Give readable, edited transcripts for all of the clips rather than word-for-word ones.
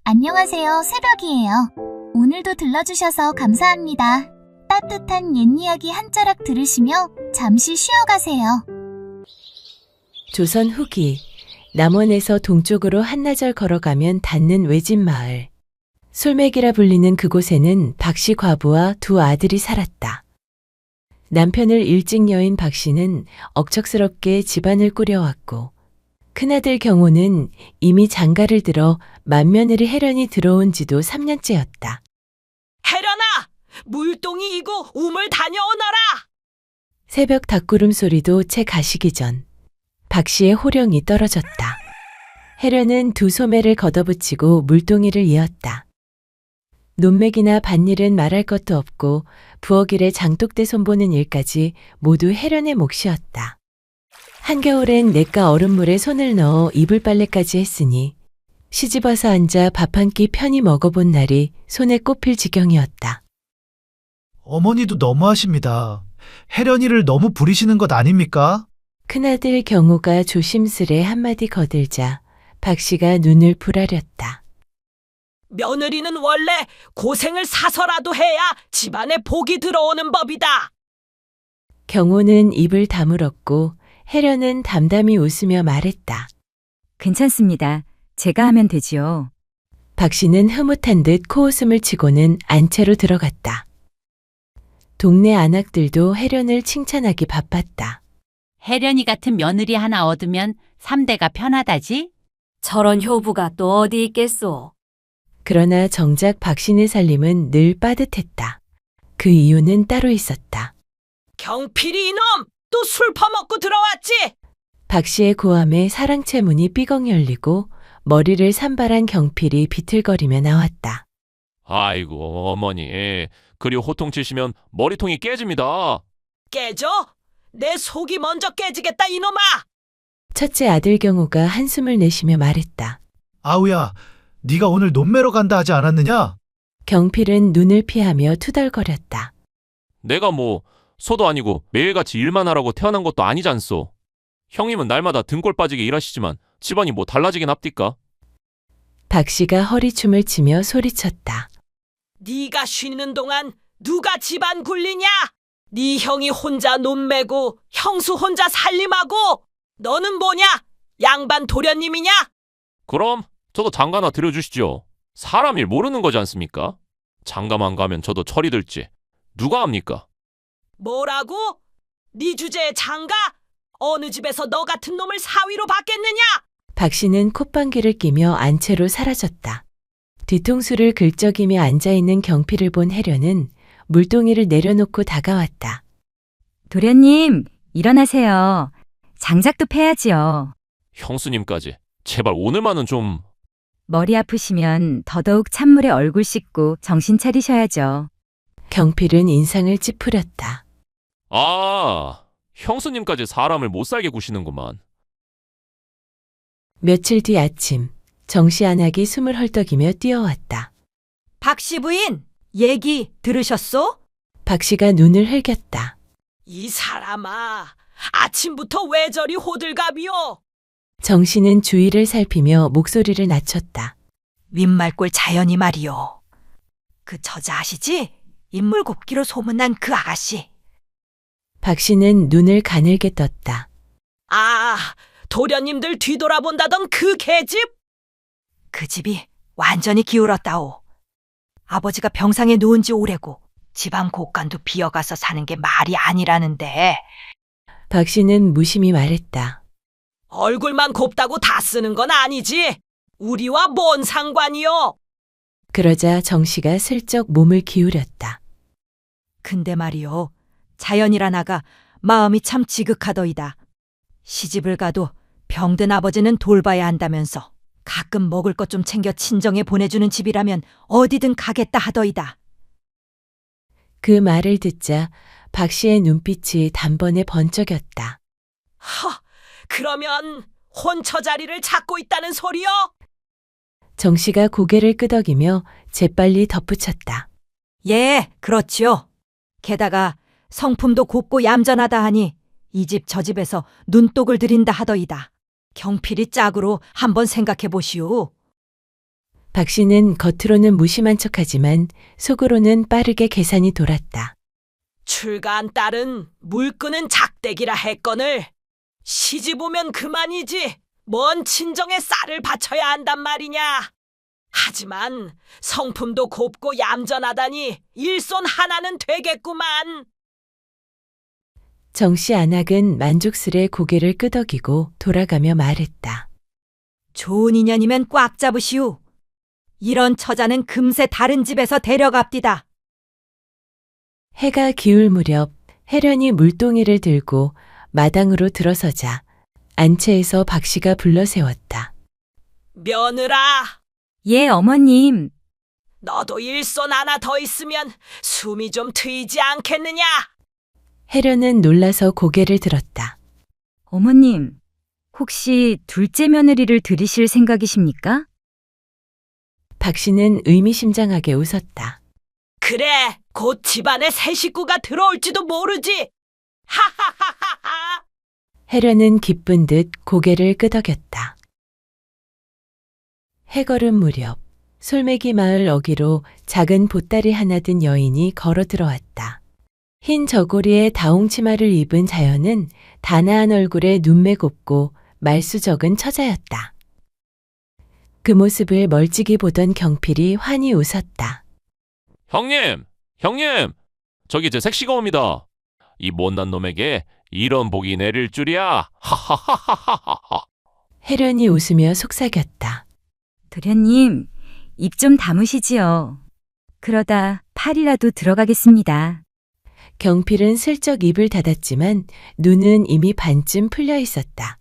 안녕하세요. 새벽이에요. 오늘도 들러주셔서 감사합니다. 따뜻한 옛 이야기 한 자락 들으시며 잠시 쉬어가세요. 조선 후기, 남원에서 동쪽으로 한나절 걸어가면 닿는 외진 마을. 솔맥이라 불리는 그곳에는 박씨 과부와 두 아들이 살았다. 남편을 일찍 여인 박씨는 억척스럽게 집안을 꾸려왔고, 큰아들 경호는 이미 장가를 들어 맏며느리 혜련이 들어온 지도 3년째였다. 혜련아! 물동이 이고 우물 다녀오너라! 새벽 닭구름 소리도 채 가시기 전 박씨의 호령이 떨어졌다. 혜련은 두 소매를 걷어붙이고 물동이를 이었다. 논맥이나 밭일은 말할 것도 없고 부엌일에 장독대 손보는 일까지 모두 혜련의 몫이었다. 한겨울엔 냇가 얼음물에 손을 넣어 이불 빨래까지 했으니 시집와서 앉아 밥 한 끼 편히 먹어본 날이 손에 꼽힐 지경이었다. 어머니도 너무하십니다. 혜련이를 너무 부리시는 것 아닙니까? 큰아들 경호가 조심스레 한마디 거들자 박씨가 눈을 부라렸다. 며느리는 원래 고생을 사서라도 해야 집안에 복이 들어오는 법이다. 경호는 입을 다물었고 혜련은 담담히 웃으며 말했다. 괜찮습니다. 제가 하면 되지요. 박씨는 흐뭇한 듯 코웃음을 치고는 안채로 들어갔다. 동네 안악들도 혜련을 칭찬하기 바빴다. 혜련이 같은 며느리 하나 얻으면 3대가 편하다지? 저런 효부가 또 어디 있겠소? 그러나 정작 박씨네 살림은 늘 빠듯했다. 그 이유는 따로 있었다. 경필이 이놈! 또 술 퍼먹고 들어왔지? 박씨의 고함에 사랑채 문이 삐걱 열리고 머리를 산발한 경필이 비틀거리며 나왔다. 아이고 어머니, 그리 호통치시면 머리통이 깨집니다. 깨져? 내 속이 먼저 깨지겠다 이놈아! 첫째 아들 경호가 한숨을 내쉬며 말했다. 아우야, 네가 오늘 논매러 간다 하지 않았느냐? 경필은 눈을 피하며 투덜거렸다. 내가 뭐 소도 아니고 매일같이 일만 하라고 태어난 것도 아니잖소. 형님은 날마다 등골 빠지게 일하시지만 집안이 뭐 달라지긴 합디까? 박씨가 허리춤을 치며 소리쳤다. 네가 쉬는 동안 누가 집안 굴리냐? 네 형이 혼자 논매고 형수 혼자 살림하고 너는 뭐냐? 양반 도련님이냐? 그럼 저도 장가나 들여주시죠. 사람 일 모르는 거지 않습니까? 장가만 가면 저도 철이 들지. 누가 합니까? 뭐라고? 네 주제에 장가? 어느 집에서 너 같은 놈을 사위로 받겠느냐? 박씨는 콧방귀를 끼며 안채로 사라졌다. 뒤통수를 긁적이며 앉아있는 경필을 본 혜련은 물동이를 내려놓고 다가왔다. 도련님, 일어나세요. 장작도 패야지요. 형수님까지 제발 오늘만은 좀... 머리 아프시면 더더욱 찬물에 얼굴 씻고 정신 차리셔야죠. 경필은 인상을 찌푸렸다. 아, 형수님까지 사람을 못 살게 구시는구만. 며칠 뒤 아침, 정씨 안악이 숨을 헐떡이며 뛰어왔다. 박씨 부인, 얘기 들으셨소? 박씨가 눈을 흘겼다. 이 사람아, 아침부터 왜 저리 호들갑이요? 정씨는 주위를 살피며 목소리를 낮췄다. 윗말골 자연이 말이요. 그 저자 아시지? 인물 곱기로 소문난 그 아가씨. 박씨는 눈을 가늘게 떴다. 아, 도련님들 뒤돌아본다던 그 계집? 그 집이 완전히 기울었다오. 아버지가 병상에 누운 지 오래고 집안 곳간도 비어가서 사는 게 말이 아니라는데. 박씨는 무심히 말했다. 얼굴만 곱다고 다 쓰는 건 아니지. 우리와 뭔 상관이요? 그러자 정씨가 슬쩍 몸을 기울였다. 근데 말이요. 자연이란 아가 마음이 참 지극하더이다. 시집을 가도 병든 아버지는 돌봐야 한다면서 가끔 먹을 것 좀 챙겨 친정에 보내주는 집이라면 어디든 가겠다 하더이다. 그 말을 듣자 박씨의 눈빛이 단번에 번쩍였다. 그러면 혼처 자리를 찾고 있다는 소리요? 정씨가 고개를 끄덕이며 재빨리 덧붙였다. 예, 그렇지요. 게다가 성품도 곱고 얌전하다 하니 이 집 저 집에서 눈독을 들인다 하더이다. 경필이 짝으로 한번 생각해 보시오. 박 씨는 겉으로는 무심한 척하지만 속으로는 빠르게 계산이 돌았다. 출가한 딸은 물 끄는 작대기라 했거늘. 시집 오면 그만이지. 뭔 친정에 쌀을 바쳐야 한단 말이냐. 하지만 성품도 곱고 얌전하다니 일손 하나는 되겠구만. 정씨 안학은 만족스레 고개를 끄덕이고 돌아가며 말했다. 좋은 인연이면 꽉 잡으시오. 이런 처자는 금세 다른 집에서 데려갑디다. 해가 기울 무렵 혜련이 물동이를 들고 마당으로 들어서자 안채에서 박 씨가 불러 세웠다. 며느라, 예, 어머님. 너도 일손 하나 더 있으면 숨이 좀 트이지 않겠느냐? 혜련은 놀라서 고개를 들었다. 어머님, 혹시 둘째 며느리를 들이실 생각이십니까? 박 씨는 의미심장하게 웃었다. 그래, 곧 집안에 새 식구가 들어올지도 모르지. 하하하하하. 혜련은 기쁜 듯 고개를 끄덕였다. 해걸음 무렵 솔매기 마을 어귀로 작은 보따리 하나 든 여인이 걸어 들어왔다. 흰 저고리에 다홍치마를 입은 자연은 단아한 얼굴에 눈매 곱고 말수 적은 처자였다. 그 모습을 멀찍이 보던 경필이 환히 웃었다. 형님! 저기 제 색시가 옵니다. 이 못난 놈에게 이런 복이 내릴 줄이야. 하하하하하하. 혜련이 웃으며 속삭였다. 도련님, 입 좀 다무시지요. 그러다 팔이라도 들어가겠습니다. 경필은 슬쩍 입을 닫았지만 눈은 이미 반쯤 풀려 있었다.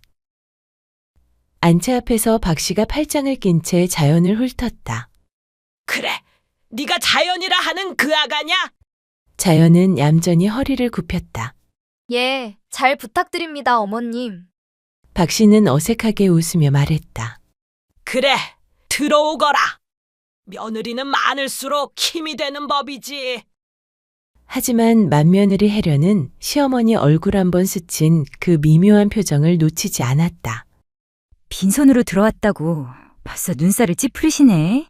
안채 앞에서 박 씨가 팔짱을 낀 채 자연을 훑었다. 그래, 네가 자연이라 하는 그 아가냐? 자연은 얌전히 허리를 굽혔다. 예, 잘 부탁드립니다, 어머님. 박 씨는 어색하게 웃으며 말했다. 그래, 들어오거라. 며느리는 많을수록 힘이 되는 법이지. 하지만 맏며느리 혜련은 시어머니 얼굴 한번 스친 그 미묘한 표정을 놓치지 않았다. 빈손으로 들어왔다고 벌써 눈살을 찌푸리시네.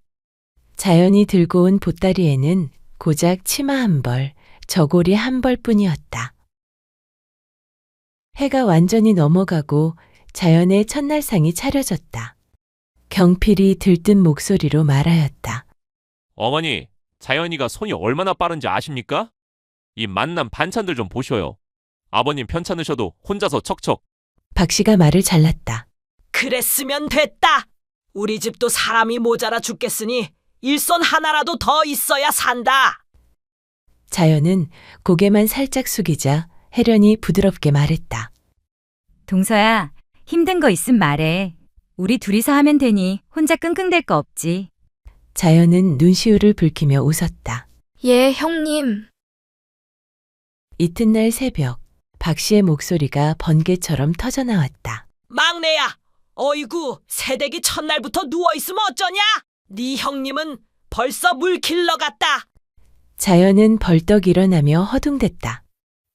자연이 들고 온 보따리에는 고작 치마 한 벌, 저고리 한 벌뿐이었다. 해가 완전히 넘어가고 자연의 첫날상이 차려졌다. 경필이 들뜬 목소리로 말하였다. 어머니, 자연이가 손이 얼마나 빠른지 아십니까? 이 만난 반찬들 좀 보셔요. 아버님 편찮으셔도 혼자서 척척. 박 씨가 말을 잘랐다. 그랬으면 됐다. 우리 집도 사람이 모자라 죽겠으니 일손 하나라도 더 있어야 산다. 자연은 고개만 살짝 숙이자 혜련이 부드럽게 말했다. 동서야, 힘든 거 있음 말해. 우리 둘이서 하면 되니 혼자 끙끙댈 거 없지. 자연은 눈시울을 붉히며 웃었다. 예, 형님. 이튿날 새벽, 박 씨의 목소리가 번개처럼 터져나왔다. 막내야, 어이구, 새댁이 첫날부터 누워있으면 어쩌냐? 네 형님은 벌써 물 길러 갔다. 자연은 벌떡 일어나며 허둥댔다.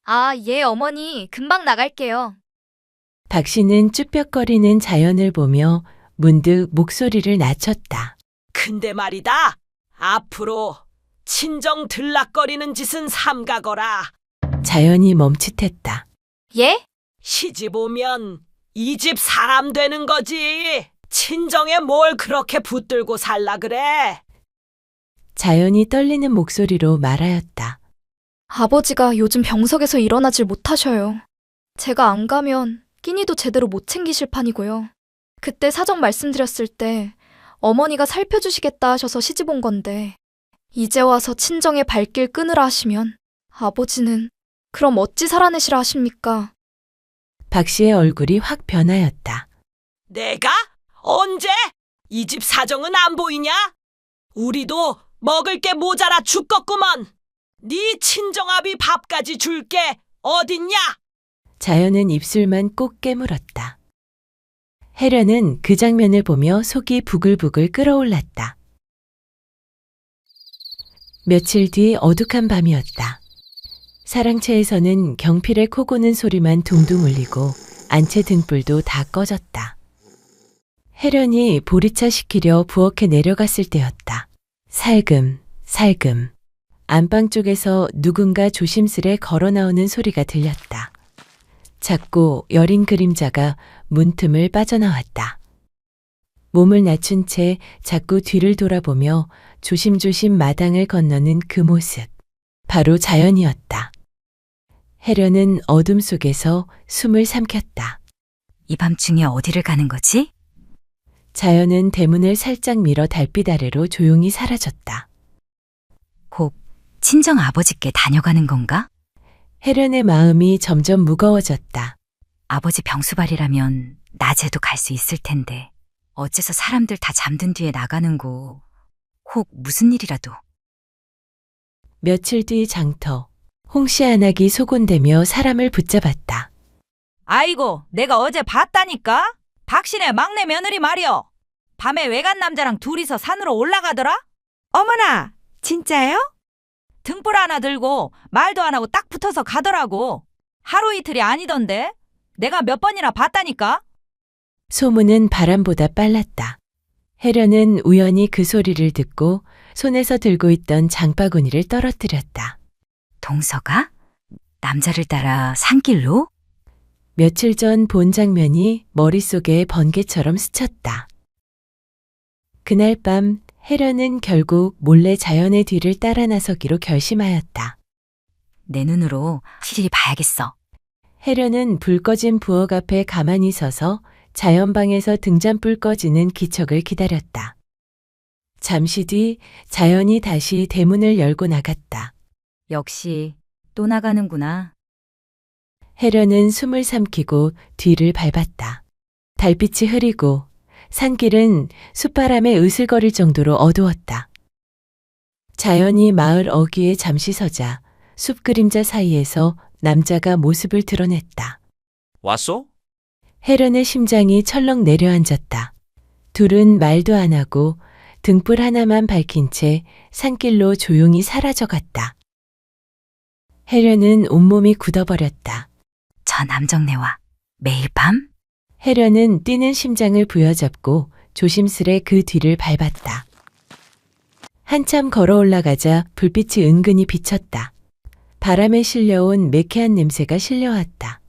아, 예, 어머니. 금방 나갈게요. 박 씨는 쭈뼛거리는 자연을 보며 문득 목소리를 낮췄다. 근데 말이다. 앞으로 친정 들락거리는 짓은 삼가거라. 자연이 멈칫했다. 예? 시집 오면 이 집 사람 되는 거지. 친정에 뭘 그렇게 붙들고 살라 그래. 자연이 떨리는 목소리로 말하였다. 아버지가 요즘 병석에서 일어나질 못하셔요. 제가 안 가면 끼니도 제대로 못 챙기실 판이고요. 그때 사정 말씀드렸을 때 어머니가 살펴주시겠다 하셔서 시집 온 건데 이제 와서 친정에 발길 끊으라 하시면 아버지는 그럼 어찌 살아내시라 하십니까? 박 씨의 얼굴이 확 변하였다. 내가? 언제? 이 집 사정은 안 보이냐? 우리도 먹을 게 모자라 죽겠구먼. 네 친정아비 밥까지 줄게 어딨냐? 자연은 입술만 꼭 깨물었다. 혜련은 그 장면을 보며 속이 부글부글 끓어올랐다. 며칠 뒤 어둑한 밤이었다. 사랑채에서는 경필의 코 고는 소리만 둥둥 울리고 안채 등불도 다 꺼졌다. 혜련이 보리차 시키려 부엌에 내려갔을 때였다. 살금, 살금. 안방 쪽에서 누군가 조심스레 걸어 나오는 소리가 들렸다. 작고 여린 그림자가 문틈을 빠져나왔다. 몸을 낮춘 채 자꾸 뒤를 돌아보며 조심조심 마당을 건너는 그 모습. 바로 자연이었다. 혜련은 어둠 속에서 숨을 삼켰다. 이 밤중에 어디를 가는 거지? 자연은 대문을 살짝 밀어 달빛 아래로 조용히 사라졌다. 혹 친정 아버지께 다녀가는 건가? 혜련의 마음이 점점 무거워졌다. 아버지 병수발이라면 낮에도 갈 수 있을 텐데 어째서 사람들 다 잠든 뒤에 나가는고. 혹 무슨 일이라도. 며칠 뒤 장터, 홍시아낙이 소곤대며 사람을 붙잡았다. 아이고, 내가 어제 봤다니까? 박신의 막내 며느리 말이여. 밤에 외간 남자랑 둘이서 산으로 올라가더라? 어머나, 진짜요? 등불 하나 들고 말도 안 하고 딱 붙어서 가더라고. 하루 이틀이 아니던데? 내가 몇 번이나 봤다니까? 소문은 바람보다 빨랐다. 혜련은 우연히 그 소리를 듣고 손에서 들고 있던 장바구니를 떨어뜨렸다. 동서가? 남자를 따라 산길로? 며칠 전 본 장면이 머릿속에 번개처럼 스쳤다. 그날 밤 혜련은 결국 몰래 자연의 뒤를 따라 나서기로 결심하였다. 내 눈으로 확실히 봐야겠어. 혜련은 불 꺼진 부엌 앞에 가만히 서서 자연방에서 등잔불 꺼지는 기척을 기다렸다. 잠시 뒤 자연이 다시 대문을 열고 나갔다. 역시 또 나가는구나. 혜련은 숨을 삼키고 뒤를 밟았다. 달빛이 흐리고 산길은 숲바람에 으슬거릴 정도로 어두웠다. 자연이 마을 어귀에 잠시 서자 숲 그림자 사이에서 남자가 모습을 드러냈다. 왔어? 혜련의 심장이 철렁 내려앉았다. 둘은 말도 안 하고 등불 하나만 밝힌 채 산길로 조용히 사라져갔다. 혜련은 온몸이 굳어버렸다. 저 남정네와 매일 밤? 혜련은 뛰는 심장을 부여잡고 조심스레 그 뒤를 밟았다. 한참 걸어 올라가자 불빛이 은근히 비쳤다. 바람에 실려온 매캐한 냄새가 실려왔다.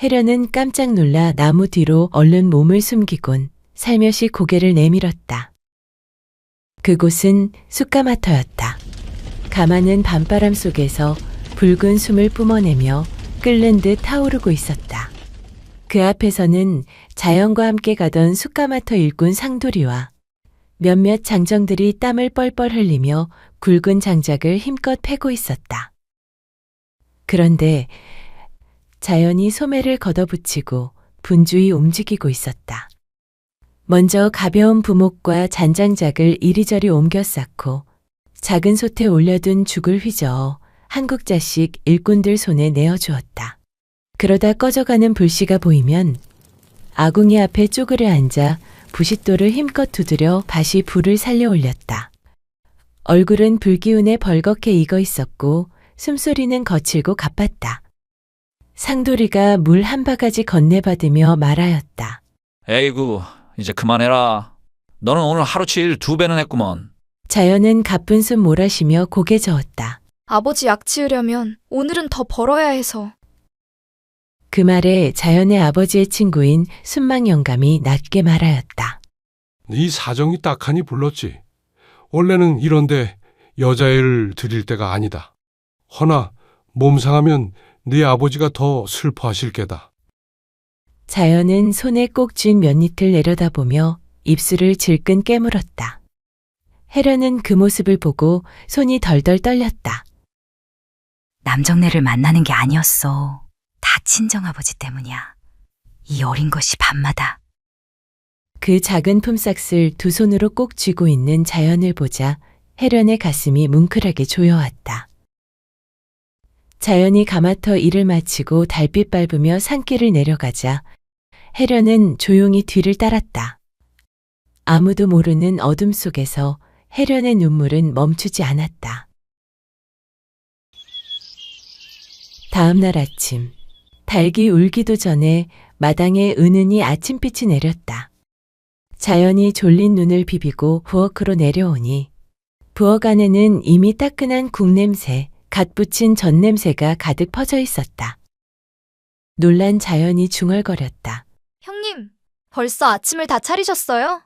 혜련은 깜짝 놀라 나무 뒤로 얼른 몸을 숨기곤 살며시 고개를 내밀었다. 그곳은 숯가마터였다. 가마는 밤바람 속에서 붉은 숨을 뿜어내며 끓는 듯 타오르고 있었다. 그 앞에서는 자연과 함께 가던 숯가마터 일꾼 상돌이와 몇몇 장정들이 땀을 뻘뻘 흘리며 굵은 장작을 힘껏 패고 있었다. 그런데 자연이 소매를 걷어붙이고 분주히 움직이고 있었다. 먼저 가벼운 부목과 잔장작을 이리저리 옮겨 쌓고 작은 솥에 올려둔 죽을 휘저어 한국자식 일꾼들 손에 내어주었다. 그러다 꺼져가는 불씨가 보이면 아궁이 앞에 쪼그려 앉아 부싯돌을 힘껏 두드려 다시 불을 살려 올렸다. 얼굴은 불기운에 벌겋게 익어 있었고 숨소리는 거칠고 가빴다. 상돌이가 물 한 바가지 건네받으며 말하였다. 에이구, 이제 그만해라. 너는 오늘 하루치 일 2배는 했구먼. 자연은 가쁜 숨 몰아쉬며 고개 저었다. 아버지 약 지으려면 오늘은 더 벌어야 해서. 그 말에 자연의 아버지의 친구인 순망 영감이 낮게 말하였다. 네 사정이 딱하니 불렀지. 원래는 이런데 여자애를 드릴 때가 아니다. 허나 몸 상하면 네 아버지가 더 슬퍼하실 게다. 자연은 손에 꼭 쥔 몇잎을 내려다보며 입술을 질끈 깨물었다. 혜련은 그 모습을 보고 손이 덜덜 떨렸다. 남정네를 만나는 게 아니었어. 다 친정아버지 때문이야. 이 어린 것이 밤마다. 그 작은 품삯을 두 손으로 꼭 쥐고 있는 자연을 보자 혜련의 가슴이 뭉클하게 조여왔다. 자연이 가마터 일을 마치고 달빛 밟으며 산길을 내려가자 혜련은 조용히 뒤를 따랐다. 아무도 모르는 어둠 속에서 혜련의 눈물은 멈추지 않았다. 다음 날 아침, 닭이 울기도 전에 마당에 은은히 아침빛이 내렸다. 자연이 졸린 눈을 비비고 부엌으로 내려오니 부엌 안에는 이미 따끈한 국 냄새, 갓 부친 전 냄새가 가득 퍼져 있었다. 놀란 자연이 중얼거렸다. 형님, 벌써 아침을 다 차리셨어요?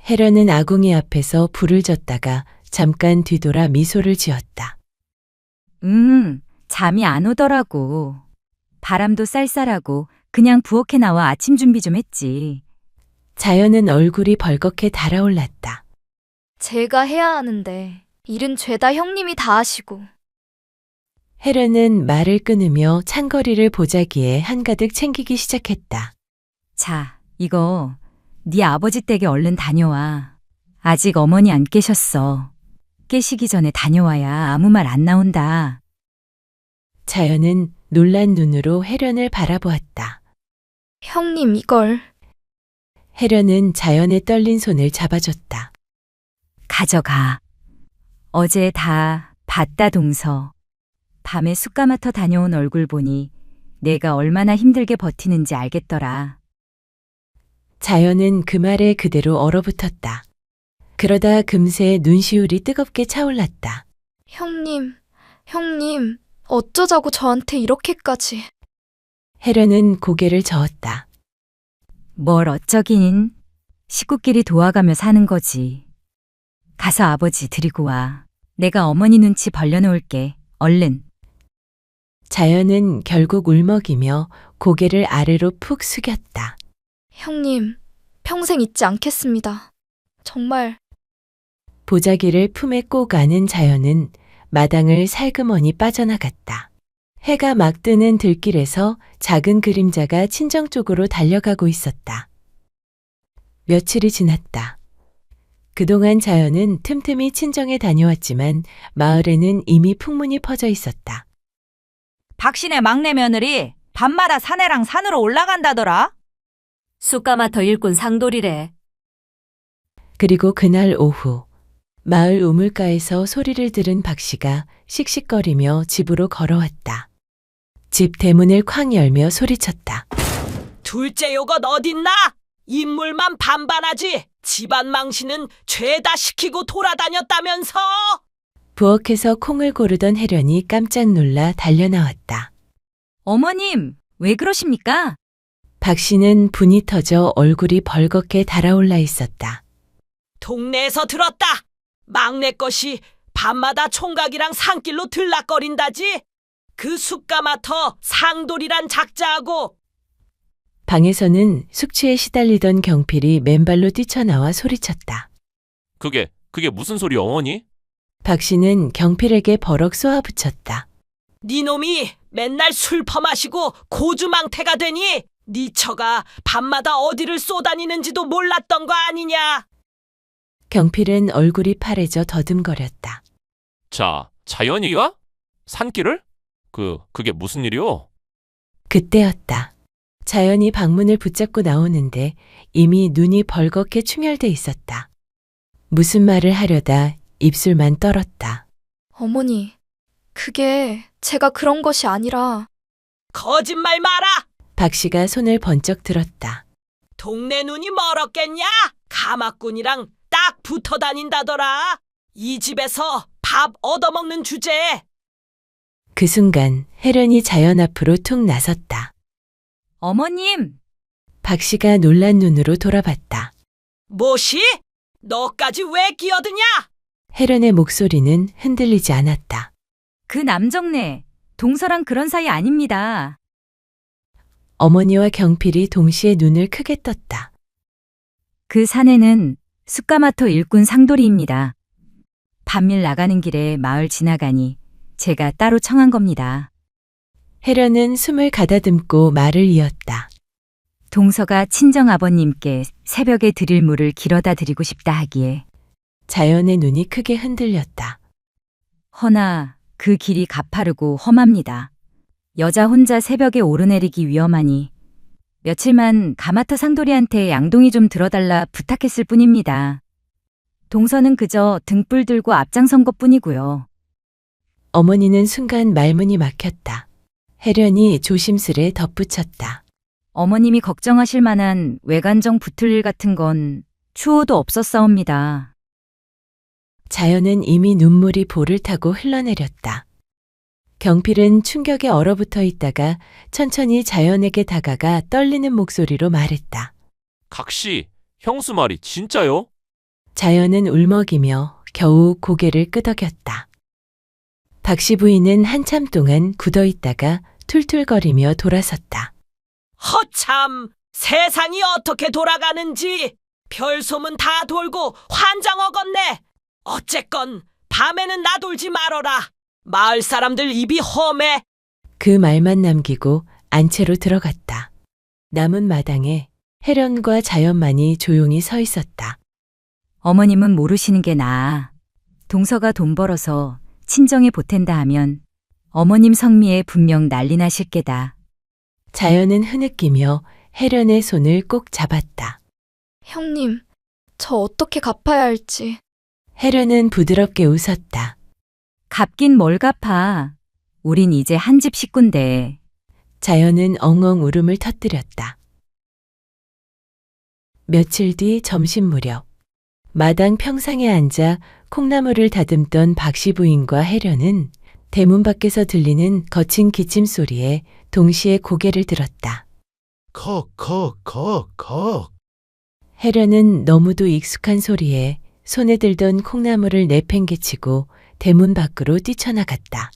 혜련은 아궁이 앞에서 불을 졌다가 잠깐 뒤돌아 미소를 지었다. 잠이 안 오더라고. 바람도 쌀쌀하고 그냥 부엌에 나와 아침 준비 좀 했지. 자연은 얼굴이 벌겋게 달아올랐다. 제가 해야 하는데 일은 죄다 형님이 다 하시고. 혜련은 말을 끊으며 찬거리를 보자기에 한가득 챙기기 시작했다. 자, 이거 네 아버지 댁에 얼른 다녀와. 아직 어머니 안 깨셨어. 깨시기 전에 다녀와야 아무 말 안 나온다. 자연은 놀란 눈으로 혜련을 바라보았다. 형님, 이걸. 혜련은 자연의 떨린 손을 잡아줬다. 가져가. 어제 다 봤다 동서. 밤에 숯가마터 다녀온 얼굴 보니 내가 얼마나 힘들게 버티는지 알겠더라. 자연은 그 말에 그대로 얼어붙었다. 그러다 금세 눈시울이 뜨겁게 차올랐다. 형님, 어쩌자고 저한테 이렇게까지. 혜련은 고개를 저었다. 뭘 어쩌긴. 식구끼리 도와가며 사는 거지. 가서 아버지 드리고 와. 내가 어머니 눈치 벌려놓을게. 얼른. 자연은 결국 울먹이며 고개를 아래로 푹 숙였다. 형님, 평생 잊지 않겠습니다. 정말. 보자기를 품에 꼭 안은 자연은 마당을 살그머니 빠져나갔다. 해가 막 뜨는 들길에서 작은 그림자가 친정 쪽으로 달려가고 있었다. 며칠이 지났다. 그동안 자연은 틈틈이 친정에 다녀왔지만 마을에는 이미 풍문이 퍼져 있었다. 박신의 막내 며느리 밤마다 산에랑 산으로 올라간다더라. 쑥가마터 일꾼 상돌이래. 그리고 그날 오후 마을 우물가에서 소리를 들은 박씨가 씩씩거리며 집으로 걸어왔다. 집 대문을 쾅 열며 소리쳤다. 둘째 요것 어딨나? 인물만 반반하지. 집안 망신은 죄다 시키고 돌아다녔다면서. 부엌에서 콩을 고르던 혜련이 깜짝 놀라 달려나왔다. 어머님, 왜 그러십니까? 박씨는 분이 터져 얼굴이 벌겋게 달아올라 있었다. 동네에서 들었다. 막내 것이 밤마다 총각이랑 산길로 들락거린다지. 그 숯가마터 상돌이란 작자하고. 방에서는 숙취에 시달리던 경필이 맨발로 뛰쳐나와 소리쳤다. 그게 무슨 소리 어머니? 박씨는 경필에게 버럭 쏘아붙였다. 니놈이 맨날 술 퍼마시고 고주망태가 되니 니 처가 밤마다 어디를 쏘다니는지도 몰랐던 거 아니냐. 경필은 얼굴이 파래져 더듬거렸다. 자, 자연이가? 산길을? 그게 무슨 일이오? 그때였다. 자연이 방문을 붙잡고 나오는데 이미 눈이 벌겋게 충혈돼 있었다. 무슨 말을 하려다 입술만 떨었다. 어머니, 그게 제가 그런 것이 아니라. 거짓말 마라. 박씨가 손을 번쩍 들었다. 동네 눈이 멀었겠냐? 가마꾼이랑 딱 붙어 다닌다더라. 이 집에서 밥 얻어먹는 주제에. 그 순간 혜련이 자연 앞으로 툭 나섰다. 어머님! 박씨가 놀란 눈으로 돌아봤다. 뭐시? 너까지 왜 끼어드냐? 혜련의 목소리는 흔들리지 않았다. 그 남정네, 동서랑 그런 사이 아닙니다. 어머니와 경필이 동시에 눈을 크게 떴다. 그 사내는 숯가마터 일꾼 상돌이입니다. 밤일 나가는 길에 마을 지나가니 제가 따로 청한 겁니다. 혜련은 숨을 가다듬고 말을 이었다. 동서가 친정 아버님께 새벽에 드릴 물을 길어다 드리고 싶다 하기에 자연의 눈이 크게 흔들렸다. 허나 그 길이 가파르고 험합니다. 여자 혼자 새벽에 오르내리기 위험하니 며칠만 가마터 상돌이한테 양동이 좀 들어달라 부탁했을 뿐입니다. 동서는 그저 등불 들고 앞장선 것뿐이고요. 어머니는 순간 말문이 막혔다. 혜련이 조심스레 덧붙였다. 어머님이 걱정하실 만한 외간정 붙을 일 같은 건 추호도 없었사옵니다. 자연은 이미 눈물이 볼을 타고 흘러내렸다. 경필은 충격에 얼어붙어 있다가 천천히 자연에게 다가가 떨리는 목소리로 말했다. 각시, 형수 말이 진짜요? 자연은 울먹이며 겨우 고개를 끄덕였다. 박씨 부인은 한참 동안 굳어있다가 툴툴거리며 돌아섰다. 허참, 세상이 어떻게 돌아가는지 별소문 다 돌고 환장 어겄네. 어쨌건 밤에는 나돌지 말어라. 마을 사람들 입이 험해. 그 말만 남기고 안채로 들어갔다. 남은 마당에 혜련과 자연만이 조용히 서 있었다. 어머님은 모르시는 게 나아. 동서가 돈 벌어서 친정에 보탠다 하면 어머님 성미에 분명 난리 나실 게다. 자연은 흐느끼며 혜련의 손을 꼭 잡았다. 형님, 저 어떻게 갚아야 할지. 혜련은 부드럽게 웃었다. 갚긴 뭘 갚아. 우린 이제 한 집 식구인데. 자연은 엉엉 울음을 터뜨렸다. 며칠 뒤 점심 무렵 마당 평상에 앉아 콩나물을 다듬던 박씨 부인과 혜련은 대문 밖에서 들리는 거친 기침 소리에 동시에 고개를 들었다. 컥. 혜련은 너무도 익숙한 소리에 손에 들던 콩나물을 내팽개치고 대문 밖으로 뛰쳐나갔다.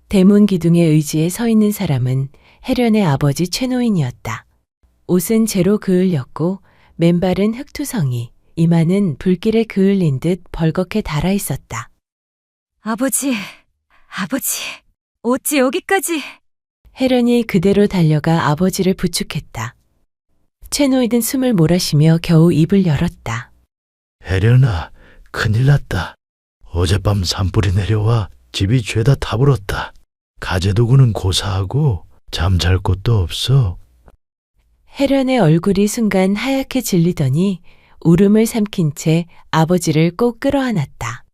대문 기둥의 의지에 서 있는 사람은 혜련의 아버지 최노인이었다. 옷은 재로 그을렸고 맨발은 흙투성이, 이마는 불길에 그을린 듯 벌겋게 달아 있었다. 아버지, 어찌 여기까지. 혜련이 그대로 달려가 아버지를 부축했다. 최노인은 숨을 몰아쉬며 겨우 입을 열었다. 혜련아, 큰일 났다. 어젯밤 산불이 내려와 집이 죄다 타불었다. 가재도구는 고사하고 잠잘 곳도 없어. 혜련의 얼굴이 순간 하얗게 질리더니 울음을 삼킨 채 아버지를 꼭 끌어안았다.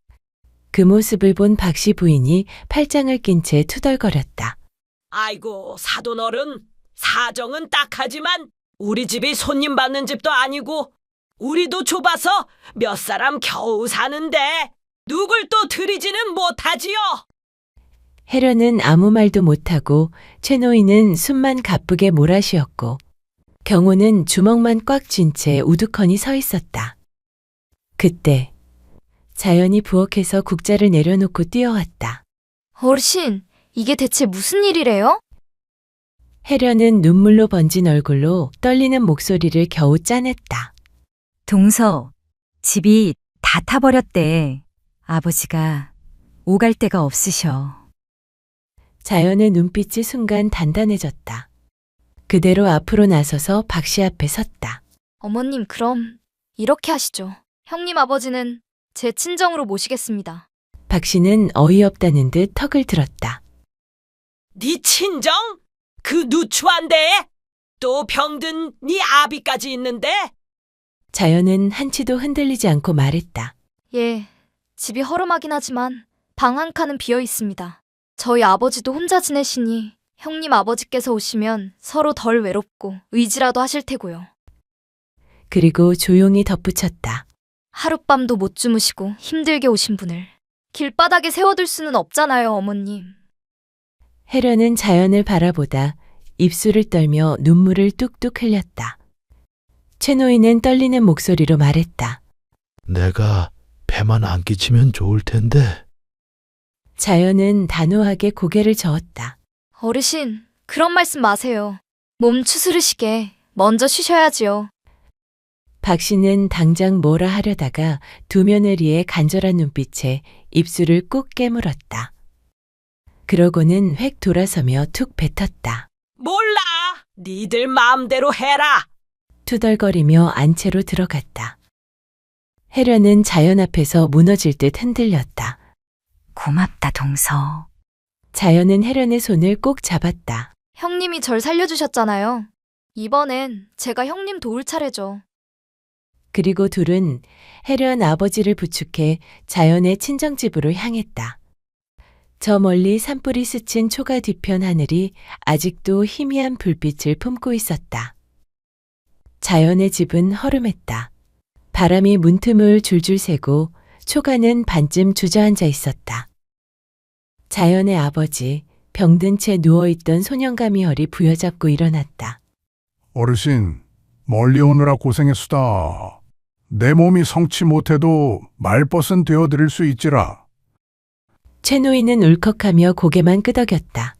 그 모습을 본 박씨 부인이 팔짱을 낀 채 투덜거렸다. 아이고, 사돈어른, 사정은 딱하지만 우리 집이 손님 받는 집도 아니고 우리도 좁아서 몇 사람 겨우 사는데 누굴 또 들이지는 못하지요. 혜련은 아무 말도 못하고 최노인은 숨만 가쁘게 몰아쉬었고 경호는 주먹만 꽉 쥔 채 우두커니 서 있었다. 그때 자연이 부엌에서 국자를 내려놓고 뛰어왔다. 어르신, 이게 대체 무슨 일이래요? 혜련은 눈물로 번진 얼굴로 떨리는 목소리를 겨우 짜냈다. 동서, 집이 다 타버렸대. 아버지가 오갈 데가 없으셔. 자연의 눈빛이 순간 단단해졌다. 그대로 앞으로 나서서 박씨 앞에 섰다. 어머님, 그럼 이렇게 하시죠. 형님 아버지는 제 친정으로 모시겠습니다. 박씨는 어이없다는 듯 턱을 들었다. 네 친정? 그 누추한 데에? 또 병든 네 아비까지 있는데? 자연은 한치도 흔들리지 않고 말했다. 예, 집이 허름하긴 하지만 방 한 칸은 비어 있습니다. 저희 아버지도 혼자 지내시니 형님 아버지께서 오시면 서로 덜 외롭고 의지라도 하실 테고요. 그리고 조용히 덧붙였다. 하룻밤도 못 주무시고 힘들게 오신 분을 길바닥에 세워둘 수는 없잖아요, 어머님. 혜련은 자연을 바라보다 입술을 떨며 눈물을 뚝뚝 흘렸다. 최노인은 떨리는 목소리로 말했다. 내가 배만 안 끼치면 좋을 텐데. 자연은 단호하게 고개를 저었다. 어르신, 그런 말씀 마세요. 몸 추스르시게 먼저 쉬셔야지요. 박씨는 당장 뭐라 하려다가 두 며느리의 간절한 눈빛에 입술을 꾹 깨물었다. 그러고는 획 돌아서며 툭 뱉었다. 몰라! 니들 마음대로 해라! 투덜거리며 안채로 들어갔다. 혜련은 자연 앞에서 무너질 듯 흔들렸다. 고맙다, 동서. 자연은 혜련의 손을 꼭 잡았다. 형님이 절 살려주셨잖아요. 이번엔 제가 형님 도울 차례죠. 그리고 둘은 혜련 아버지를 부축해 자연의 친정집으로 향했다. 저 멀리 산불이 스친 초가 뒤편 하늘이 아직도 희미한 불빛을 품고 있었다. 자연의 집은 허름했다. 바람이 문틈을 줄줄 새고 초가는 반쯤 주저앉아 있었다. 자연의 아버지, 병든 채 누워있던 소년감이 허리 부여잡고 일어났다. 어르신, 멀리 오느라 고생했수다. 내 몸이 성치 못해도 말벗은 되어드릴 수 있지라. 최노인은 울컥하며 고개만 끄덕였다.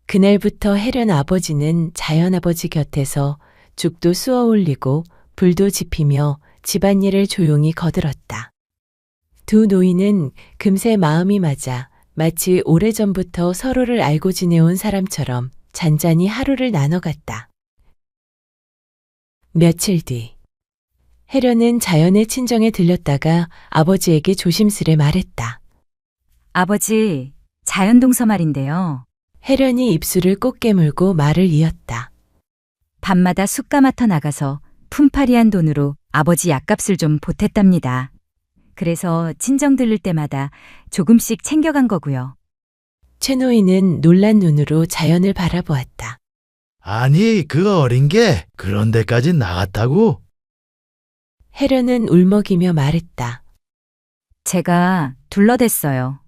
그날부터 혜련 아버지는 자연 아버지 곁에서 죽도 쑤어 올리고 불도 지피며 집안일을 조용히 거들었다. 두 노인은 금세 마음이 맞아 마치 오래전부터 서로를 알고 지내온 사람처럼 잔잔히 하루를 나눠갔다. 며칠 뒤, 혜련은 자연의 친정에 들렸다가 아버지에게 조심스레 말했다. 아버지, 자연동서 말인데요. 혜련이 입술을 꼭 깨물고 말을 이었다. 밤마다 숯가마터 나가서 품팔이한 돈으로 아버지 약값을 좀 보탰답니다. 그래서 친정 들를 때마다 조금씩 챙겨간 거고요. 최노인은 놀란 눈으로 자연을 바라보았다. 아니, 그 어린 게 그런 데까지 나갔다고? 혜련은 울먹이며 말했다. 제가 둘러댔어요.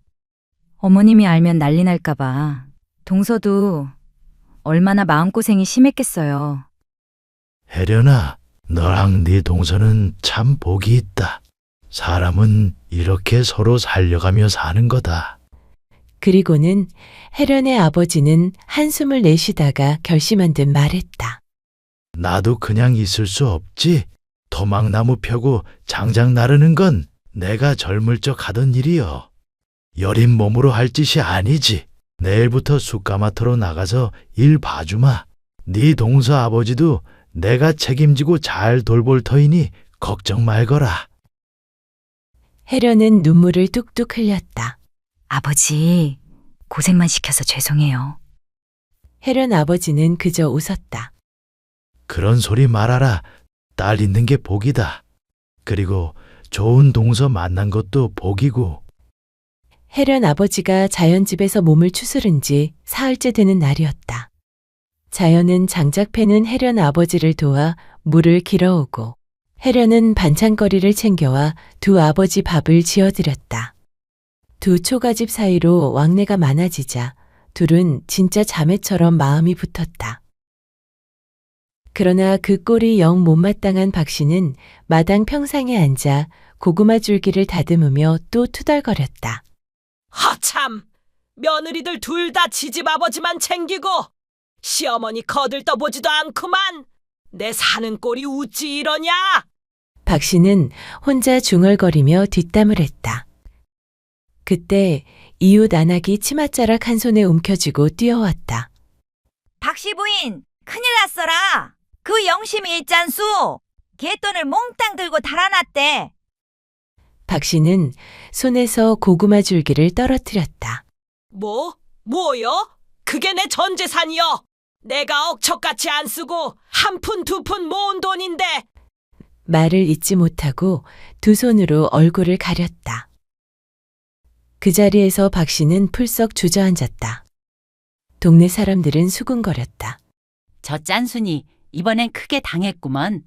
어머님이 알면 난리 날까봐. 동서도 얼마나 마음고생이 심했겠어요. 혜련아, 너랑 네 동서는 참 복이 있다. 사람은 이렇게 서로 살려가며 사는 거다. 그리고는 혜련의 아버지는 한숨을 내쉬다가 결심한 듯 말했다. 나도 그냥 있을 수 없지. 토막나무 펴고 장작 나르는 건 내가 젊을 적 하던 일이여. 여린 몸으로 할 짓이 아니지. 내일부터 숯가마터로 나가서 일 봐주마. 네 동서 아버지도 내가 책임지고 잘 돌볼 터이니 걱정 말거라. 혜련은 눈물을 뚝뚝 흘렸다. 아버지, 고생만 시켜서 죄송해요. 혜련 아버지는 그저 웃었다. 그런 소리 말아라. 딸 있는 게 복이다. 그리고 좋은 동서 만난 것도 복이고. 혜련 아버지가 자연집에서 몸을 추스른 지 사흘째 되는 날이었다. 자연은 장작 패는 혜련 아버지를 도와 물을 길어오고 혜련은 반찬거리를 챙겨와 두 아버지 밥을 지어드렸다. 두 초가집 사이로 왕래가 많아지자 둘은 진짜 자매처럼 마음이 붙었다. 그러나 그 꼴이 영 못마땅한 박 씨는 마당 평상에 앉아 고구마 줄기를 다듬으며 또 투덜거렸다. 허참! 며느리들 둘 다 지집 아버지만 챙기고 시어머니 거들떠보지도 않구만. 내 사는 꼴이 어찌 이러냐? 박 씨는 혼자 중얼거리며 뒷담을 했다. 그때 이웃 안악이 치맛자락 한 손에 움켜쥐고 뛰어왔다. 박씨 부인, 큰일 났어라. 그 영심이 있잖수. 갯돈을 몽땅 들고 달아났대. 박 씨는 손에서 고구마 줄기를 떨어뜨렸다. 뭐요? 그게 내 전 재산이여. 내가 억척같이 안 쓰고 한 푼 두 푼 모은 돈인데. 말을 잇지 못하고 두 손으로 얼굴을 가렸다. 그 자리에서 박 씨는 풀썩 주저앉았다. 동네 사람들은 수군거렸다. 저 짠순이 이번엔 크게 당했구먼.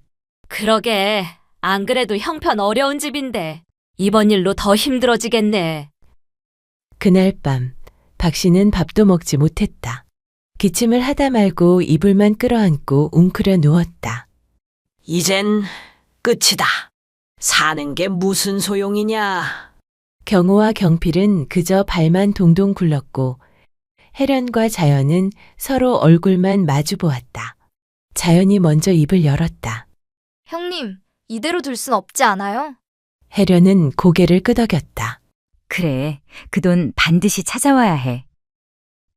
그러게, 안 그래도 형편 어려운 집인데 이번 일로 더 힘들어지겠네. 그날 밤 박 씨는 밥도 먹지 못했다. 기침을 하다 말고 이불만 끌어안고 웅크려 누웠다. 이젠 끝이다. 사는 게 무슨 소용이냐. 경호와 경필은 그저 발만 동동 굴렀고 혜련과 자연은 서로 얼굴만 마주 보았다. 자연이 먼저 입을 열었다. 형님, 이대로 둘 순 없지 않아요? 혜련은 고개를 끄덕였다. 그래, 그 돈 반드시 찾아와야 해.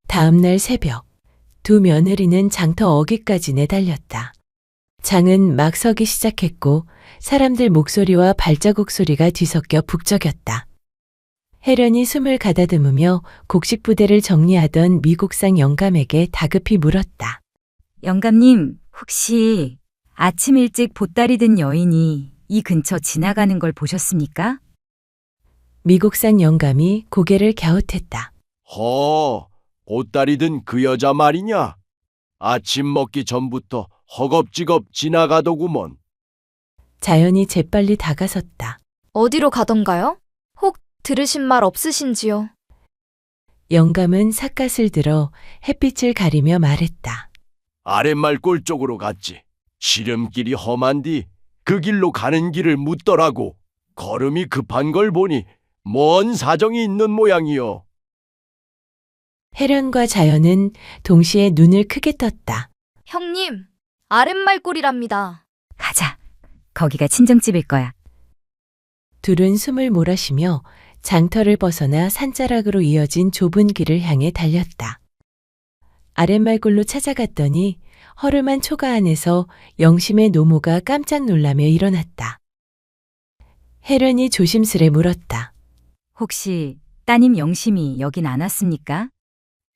다음 날 새벽, 두 며느리는 장터 어귀까지 내달렸다. 장은 막 서기 시작했고 사람들 목소리와 발자국 소리가 뒤섞여 북적였다. 혜련이 숨을 가다듬으며 곡식 부대를 정리하던 미국상 영감에게 다급히 물었다. 영감님, 혹시 아침 일찍 보따리 든 여인이 이 근처 지나가는 걸 보셨습니까? 미국상 영감이 고개를 갸웃했다. 보따리 든 그 여자 말이냐? 아침 먹기 전부터 허겁지겁 지나가더구먼. 자연이 재빨리 다가섰다. 어디로 가던가요? 혹 들으신 말 없으신지요? 영감은 삿갓을 들어 햇빛을 가리며 말했다. 아랫말골 쪽으로 갔지. 시름길이 험한디 그 길로 가는 길을 묻더라고. 걸음이 급한 걸 보니 뭔 사정이 있는 모양이요. 혜련과 자연은 동시에 눈을 크게 떴다. 형님, 아랫말골이랍니다. 가자. 거기가 친정집일 거야. 둘은 숨을 몰아쉬며 장터를 벗어나 산자락으로 이어진 좁은 길을 향해 달렸다. 아랫말골로 찾아갔더니 허름한 초가 안에서 영심의 노모가 깜짝 놀라며 일어났다. 혜련이 조심스레 물었다. 혹시 따님 영심이 여긴 안 왔습니까?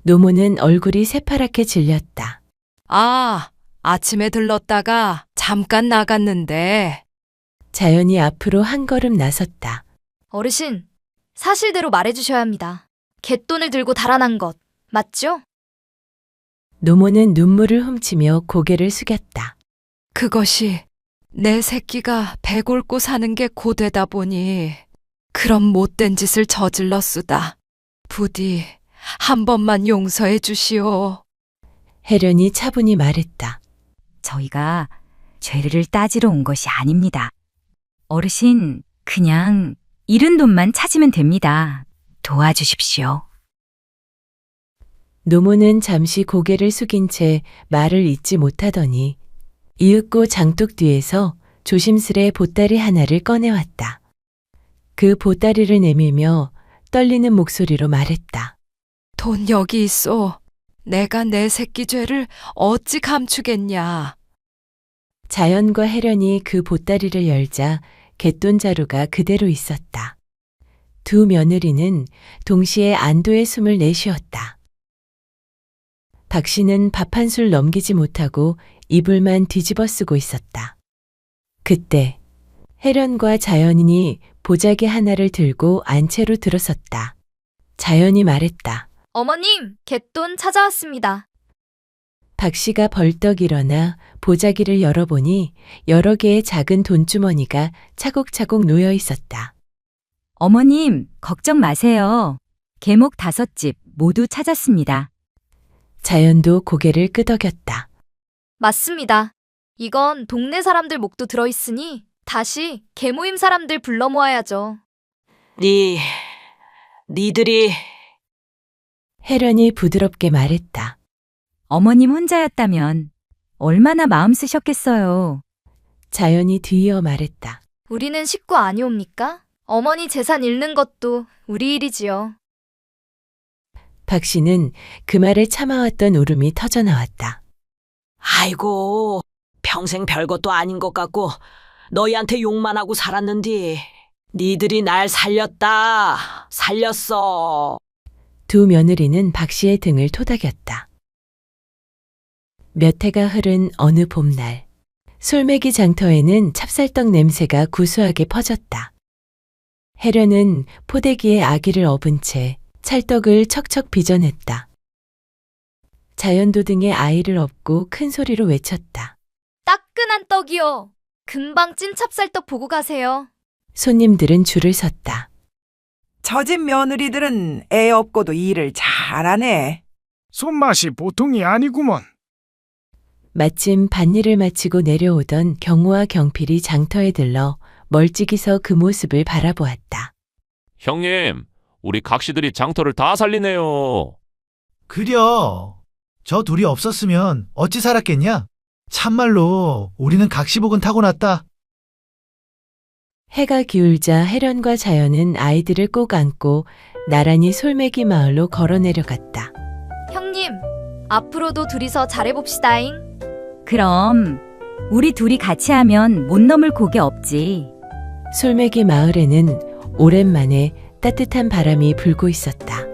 노모는 얼굴이 새파랗게 질렸다. 아, 아침에 들렀다가 잠깐 나갔는데. 자연이 앞으로 한 걸음 나섰다. 어르신, 사실대로 말해주셔야 합니다. 갯돈을 들고 달아난 것, 맞죠? 노모는 눈물을 훔치며 고개를 숙였다. 그것이 내 새끼가 배 곪고 사는 게 고되다 보니 그런 못된 짓을 저질렀수다. 부디 한 번만 용서해 주시오. 혜련이 차분히 말했다. 저희가 죄를 따지러 온 것이 아닙니다. 어르신, 그냥 잃은 돈만 찾으면 됩니다. 도와주십시오. 노모는 잠시 고개를 숙인 채 말을 잇지 못하더니 이윽고 장독 뒤에서 조심스레 보따리 하나를 꺼내왔다. 그 보따리를 내밀며 떨리는 목소리로 말했다. 돈 여기 있어. 내가 내 새끼 죄를 어찌 감추겠냐. 자연과 혜련이 그 보따리를 열자 갯돈 자루가 그대로 있었다. 두 며느리는 동시에 안도의 숨을 내쉬었다. 박 씨는 밥 한 술 넘기지 못하고 이불만 뒤집어 쓰고 있었다. 그때 혜련과 자연이 보자기 하나를 들고 안채로 들어섰다. 자연이 말했다. 어머님, 갯돈 찾아왔습니다. 박 씨가 벌떡 일어나 보자기를 열어보니 여러 개의 작은 돈주머니가 차곡차곡 놓여 있었다. 어머님, 걱정 마세요. 계목 5집 모두 찾았습니다. 자연도 고개를 끄덕였다. 맞습니다. 이건 동네 사람들 목도 들어있으니 다시 계모임 사람들 불러 모아야죠. 니들이 혜련이 부드럽게 말했다. 어머님 혼자였다면 얼마나 마음 쓰셨겠어요. 자연이 뒤이어 말했다. 우리는 식구 아니옵니까? 어머니 재산 잃는 것도 우리 일이지요. 박 씨는 그 말에 참아왔던 울음이 터져나왔다. 아이고, 평생 별것도 아닌 것 같고 너희한테 욕만 하고 살았는디. 니들이 날 살렸어. 두 며느리는 박 씨의 등을 토닥였다. 몇 해가 흐른 어느 봄날, 솔매기 장터에는 찹쌀떡 냄새가 구수하게 퍼졌다. 혜련은 포대기에 아기를 업은 채 찰떡을 척척 빚어냈다. 자연도 등에 아이를 업고 큰 소리로 외쳤다. 따끈한 떡이요. 금방 찐 찹쌀떡 보고 가세요. 손님들은 줄을 섰다. 저 집 며느리들은 애 없고도 일을 잘하네. 손맛이 보통이 아니구먼. 마침 밭일을 마치고 내려오던 경호와 경필이 장터에 들러 멀찍이 서 그 모습을 바라보았다. 형님, 우리 각시들이 장터를 다 살리네요. 그려. 저 둘이 없었으면 어찌 살았겠냐? 참말로 우리는 각시복은 타고났다. 해가 기울자 혜련과 자연은 아이들을 꼭 안고 나란히 솔매기 마을로 걸어 내려갔다. 형님, 앞으로도 둘이서 잘해봅시다잉. 그럼 우리 둘이 같이 하면 못 넘을 곡이 없지. 솔매기 마을에는 오랜만에 따뜻한 바람이 불고 있었다.